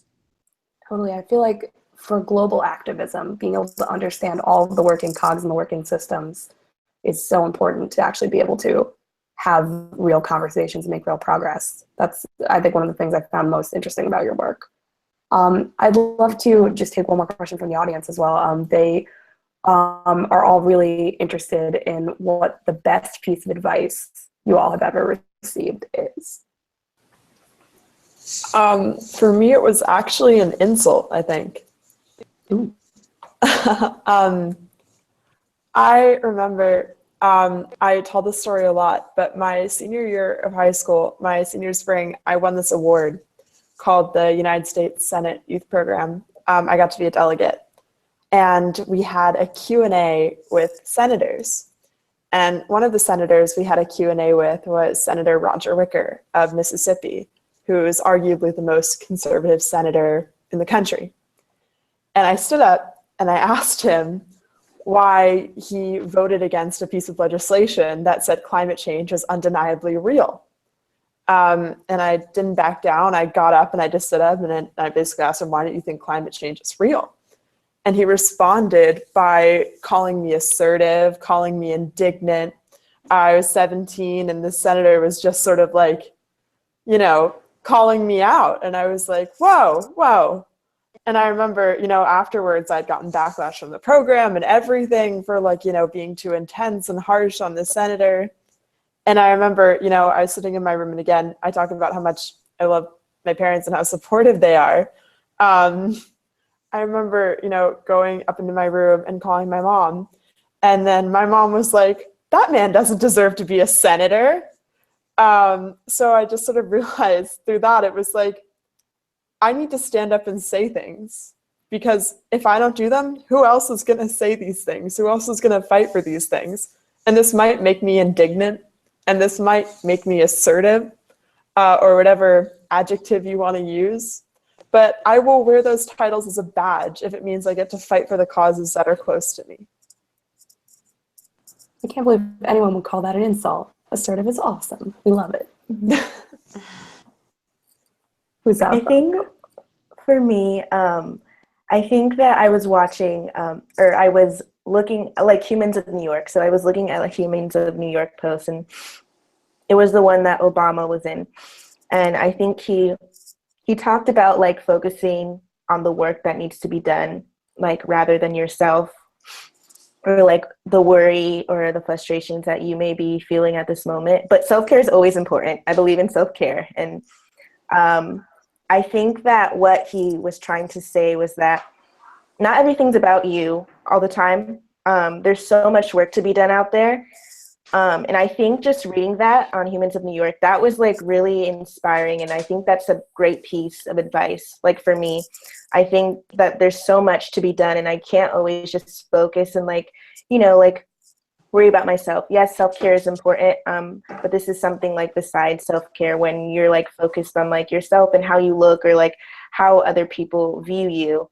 Totally. I feel like for global activism, being able to understand all of the working cogs and the working systems is so important to actually be able to have real conversations and make real progress. That's, I think, one of the things I found most interesting about your work. I'd love to just take one more question from the audience as well. They are all really interested in what the best piece of advice you all have ever received is. For me, it was actually an insult, I think. Ooh. I remember, I tell this story a lot, but my senior year of high school, my senior spring, I won this award called the United States Senate Youth Program. I got to be a delegate. And we had a Q&A with senators. And one of the senators we had a Q&A with was Senator Roger Wicker of Mississippi, who is arguably the most conservative senator in the country. And I stood up and I asked him why he voted against a piece of legislation that said climate change was undeniably real. And I didn't back down. I got up and I just stood up and I basically asked him, why don't you think climate change is real? And he responded by calling me assertive, calling me indignant. I was 17 and the senator was just sort of like, you know, calling me out. And I was like, whoa. And I remember, you know, afterwards I'd gotten backlash from the program and everything for like, you know, being too intense and harsh on the senator. And I remember, you know, I was sitting in my room and again, I talk about how much I love my parents and how supportive they are. I remember, you know, going up into my room and calling my mom. And then my mom was like, that man doesn't deserve to be a senator. So I just sort of realized through that, it was like, I need to stand up and say things, because if I don't do them, who else is going to say these things? Who else is going to fight for these things? And this might make me indignant, and this might make me assertive, or whatever adjective you want to use. But I will wear those titles as a badge if it means I get to fight for the causes that are close to me. I can't believe anyone would call that an insult. Assertive is awesome. We love it. Who's that? I think for me, I think that I was watching, or I was looking like Humans of New York. So I was looking at like Humans of New York post, and it was the one that Obama was in. And I think he talked about like focusing on the work that needs to be done, like rather than yourself, or like the worry or the frustrations that you may be feeling at this moment. But self-care is always important. I believe in self-care. And I think that what he was trying to say was that not everything's about you all the time. There's so much work to be done out there. And I think just reading that on Humans of New York, that was like really inspiring. And I think that's a great piece of advice. Like for me, I think that there's so much to be done and I can't always just focus and like, you know, like worry about myself. Yes, self-care is important. But this is something like besides self-care, when you're like focused on like yourself and how you look or like how other people view you.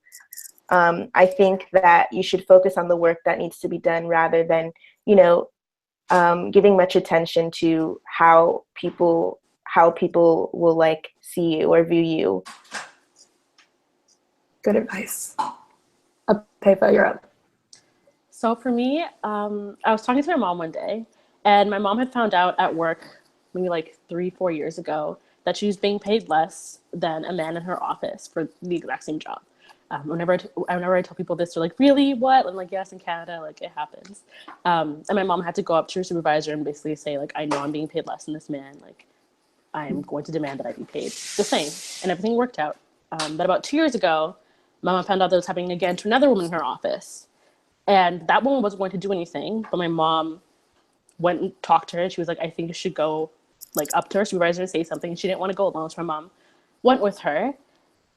I think that you should focus on the work that needs to be done rather than, you know, giving much attention to how people will like see you or view you. Good advice. Pepa, you're up. So for me, I was talking to my mom one day, and my mom had found out at work maybe like 3-4 years ago that she was being paid less than a man in her office for the exact same job. Whenever I tell people this, they're like, really, what? I'm like, yes, in Canada, like it happens. And my mom had to go up to her supervisor and basically say, like, I know I'm being paid less than this man. Like, I'm going to demand that I be paid the same. And everything worked out. But about 2 years ago, my mom found out that was happening again to another woman in her office. And that woman wasn't going to do anything, but my mom went and talked to her. And she was like, I think you should go like up to her supervisor and say something. And she didn't want to go alone, so my mom went with her.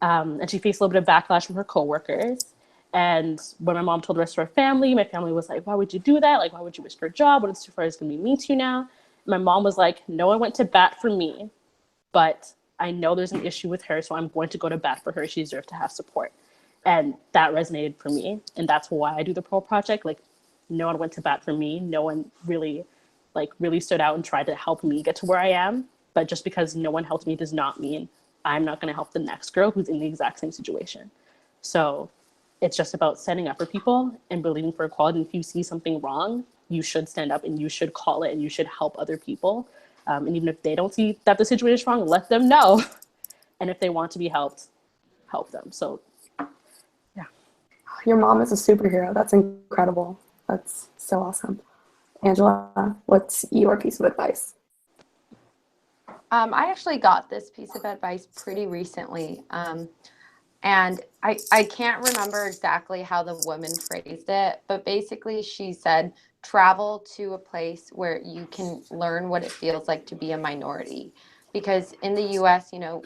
And she faced a little bit of backlash from her coworkers. And when my mom told the rest of her family, my family was like, why would you do that? Like, why would you risk your job? What is too far is going to be mean to you now? And my mom was like, no one went to bat for me, but I know there's an issue with her, so I'm going to go to bat for her. She deserves to have support. And that resonated for me. And that's why I do the Pearl Project. Like, no one went to bat for me. No one really stood out and tried to help me get to where I am. But just because no one helped me does not mean I'm not going to help the next girl who's in the exact same situation. So it's just about standing up for people and believing for equality. And if you see something wrong, you should stand up and you should call it and you should help other people. And even if they don't see that the situation is wrong, let them know. And if they want to be helped, help them. So, yeah. Your mom is a superhero. That's incredible. That's so awesome. Angela, what's your piece of advice? I actually got this piece of advice pretty recently. And I can't remember exactly how the woman phrased it, but basically she said, travel to a place where you can learn what it feels like to be a minority. Because in the US, you know,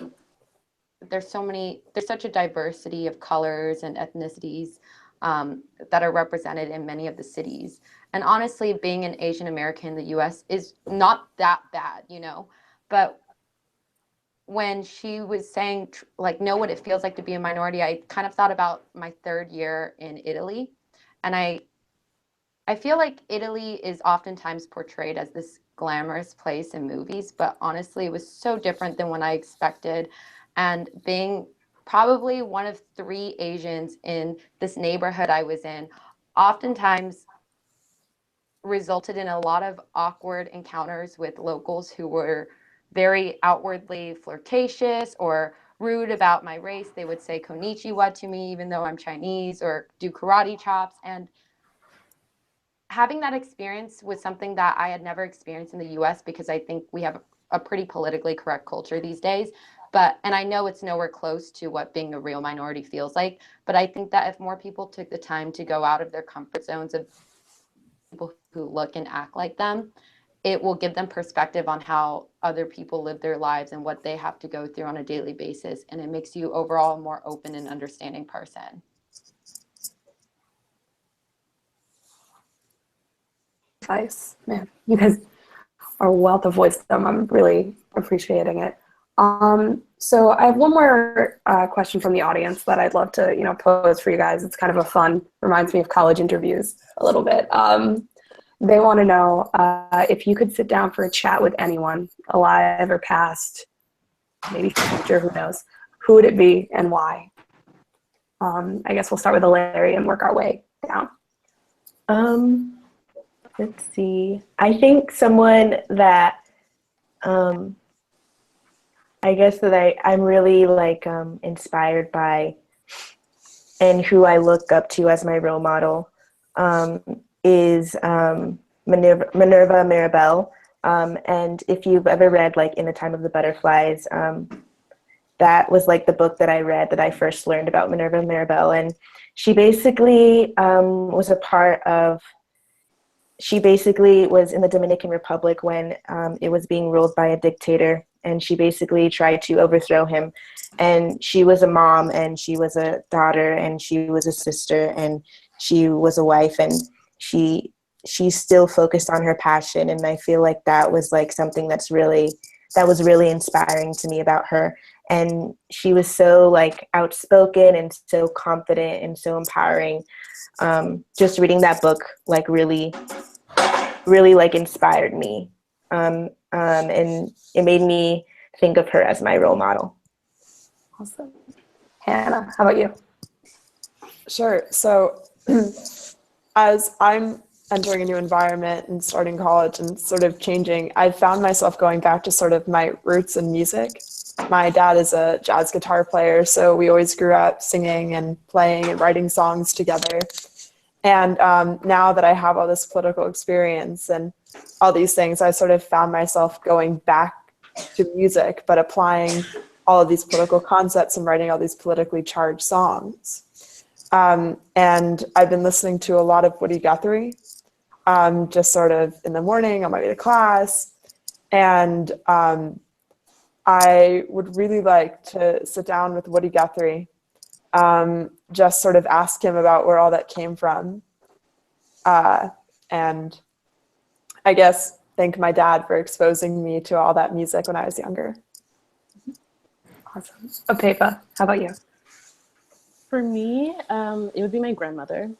there's such a diversity of colors and ethnicities that are represented in many of the cities. And honestly, being an Asian American in the US is not that bad, you know, but when she was saying like know what it feels like to be a minority, I kind of thought about my third year in Italy, and I feel like Italy is oftentimes portrayed as this glamorous place in movies, but honestly it was so different than what I expected. And being probably one of 3 Asians in this neighborhood I was in, oftentimes resulted in a lot of awkward encounters with locals who were very outwardly flirtatious or rude about my race. They would say konnichiwa to me, even though I'm Chinese, or do karate chops. And having that experience was something that I had never experienced in the US, because I think we have a pretty politically correct culture these days. And I know it's nowhere close to what being a real minority feels like. But I think that if more people took the time to go out of their comfort zones of people who look and act like them, it will give them perspective on how other people live their lives and what they have to go through on a daily basis. And it makes you overall a more open and understanding person. Advice, man, you guys are a wealth of wisdom. I'm really appreciating it. So I have one more question from the audience that I'd love to, pose for you guys. It's kind of a fun, reminds me of college interviews a little bit. They want to know if you could sit down for a chat with anyone, alive or past, maybe future, who knows, who would it be and why? I guess we'll start with Larry and work our way down. Let's see. I think someone that I guess that I'm really inspired by, and who I look up to as my role model, is Minerva Maribel. And if you've ever read In the Time of the Butterflies, that was the book that I read that I first learned about Minerva Maribel. And she basically she basically was in the Dominican Republic when it was being ruled by a dictator, and she basically tried to overthrow him. And she was a mom, and she was a daughter, and she was a sister, and she was a wife, and she still focused on her passion. And I feel like that was something that was really inspiring to me about her. And she was so outspoken and so confident and so empowering. Just reading that book really inspired me, and it made me think of her as my role model. Awesome. Hannah, how about you? Sure. So as I'm entering a new environment and starting college and sort of changing, I found myself going back to sort of my roots in music. My dad is a jazz guitar player, so we always grew up singing and playing and writing songs together. And now that I have all this political experience and all these things, I sort of found myself going back to music, but applying all of these political concepts and writing all these politically charged songs. And I've been listening to a lot of Woody Guthrie, just sort of in the morning on my way to class. And I would really like to sit down with Woody Guthrie, just sort of ask him about where all that came from. And I guess thank my dad for exposing me to all that music when I was younger. Awesome. Apepa, how about you? For me, it would be my grandmother.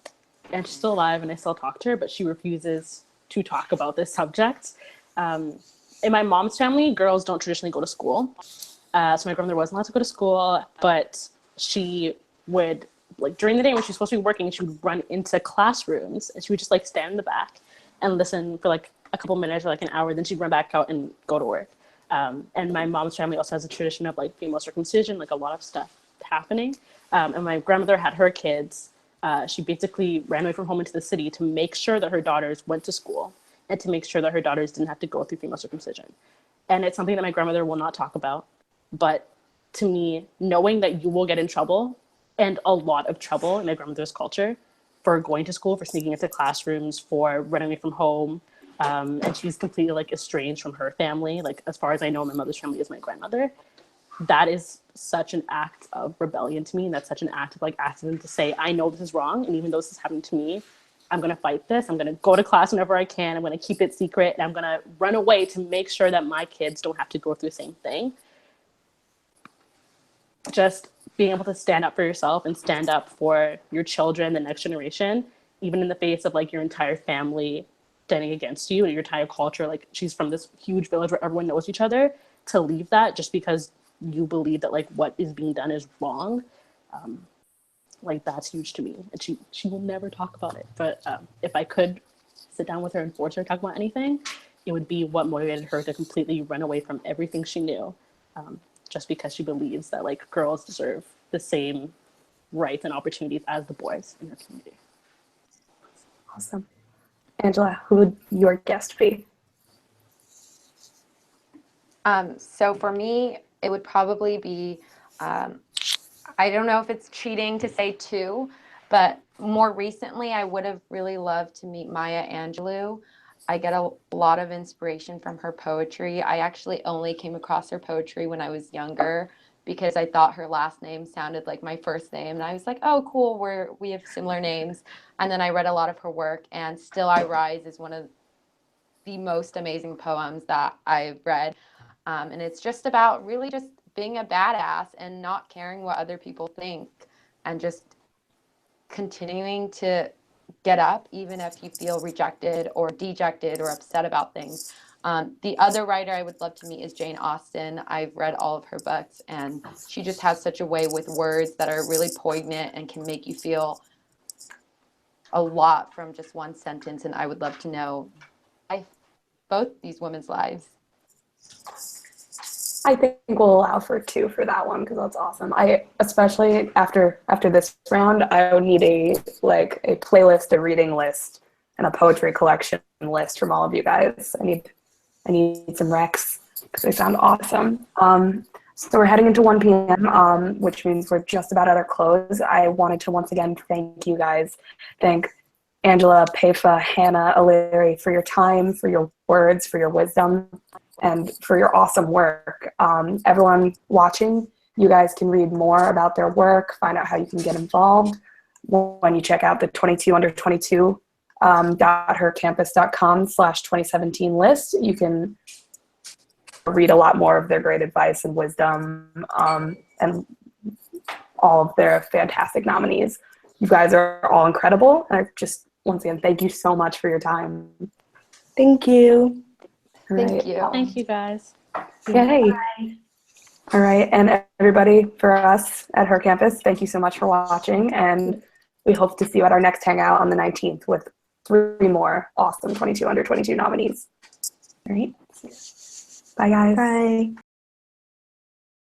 And she's still alive and I still talk to her, but she refuses to talk about this subject. In my mom's family, girls don't traditionally go to school. So my grandmother wasn't allowed to go to school, but she would, during the day when she was supposed to be working, she would run into classrooms and she would just stand in the back and listen for like a couple minutes or like an hour, then she'd run back out and go to work. And my mom's family also has a tradition of like female circumcision, like a lot of stuff happening. And my grandmother had her kids. She basically ran away from home into the city to make sure that her daughters went to school and to make sure that her daughters didn't have to go through female circumcision. And it's something that my grandmother will not talk about. But to me, knowing that you will get in trouble, and a lot of trouble in my grandmother's culture, for going to school, for sneaking into classrooms, for running away from home, and she's completely like estranged from her family. Like, as far as I know, my mother's family is my grandmother. That is such an act of rebellion to me. And that's such an act of like asking them to say, I know this is wrong. And even though this is happening to me, I'm going to fight this. I'm going to go to class whenever I can. I'm going to keep it secret. And I'm going to run away to make sure that my kids don't have to go through the same thing. Just being able to stand up for yourself and stand up for your children, the next generation, even in the face of like your entire family standing against you and your entire culture. Like, she's from this huge village where everyone knows each other. To leave that just because you believe that like what is being done is wrong, like that's huge to me. And she will never talk about it. But if I could sit down with her and force her to talk about anything, it would be what motivated her to completely run away from everything she knew, just because she believes that like girls deserve the same rights and opportunities as the boys in her community. Awesome. Angela, who would your guest be? So for me, it would probably be, I don't know if it's cheating to say two, but more recently, I would have really loved to meet Maya Angelou. I get a lot of inspiration from her poetry. I actually only came across her poetry when I was younger because I thought her last name sounded like my first name. And I was like, oh, cool, we have similar names. And then I read a lot of her work, and Still I Rise is one of the most amazing poems that I've read. And it's just about really just being a badass and not caring what other people think, and just continuing to get up even if you feel rejected or dejected or upset about things. The other writer I would love to meet is Jane Austen. I've read all of her books, and she just has such a way with words that are really poignant and can make you feel a lot from just one sentence. And I would love to know both these women's lives. I think we'll allow for two for that one because that's awesome. I especially after this round, I would need a playlist, a reading list, and a poetry collection list from all of you guys. I need some recs because they sound awesome. So we're heading into 1 p.m., which means we're just about at our close. I wanted to once again thank you guys. Thank Angela, Peifa, Hannah, Aleri for your time, for your words, for your wisdom, and for your awesome work. Everyone watching, you guys can read more about their work, find out how you can get involved when you check out the 22 under 22 .hercampus.com/2017 list. You can read a lot more of their great advice and wisdom, and all of their fantastic nominees. You guys are all incredible. And I just, once again, thank you so much for your time. Thank you. Thank you. Thank you, guys. Yay. All right. And everybody, for us at Her Campus, thank you so much for watching. And we hope to see you at our next hangout on the 19th with 3 more awesome 22 under 22 nominees. All right. Bye, guys. Bye.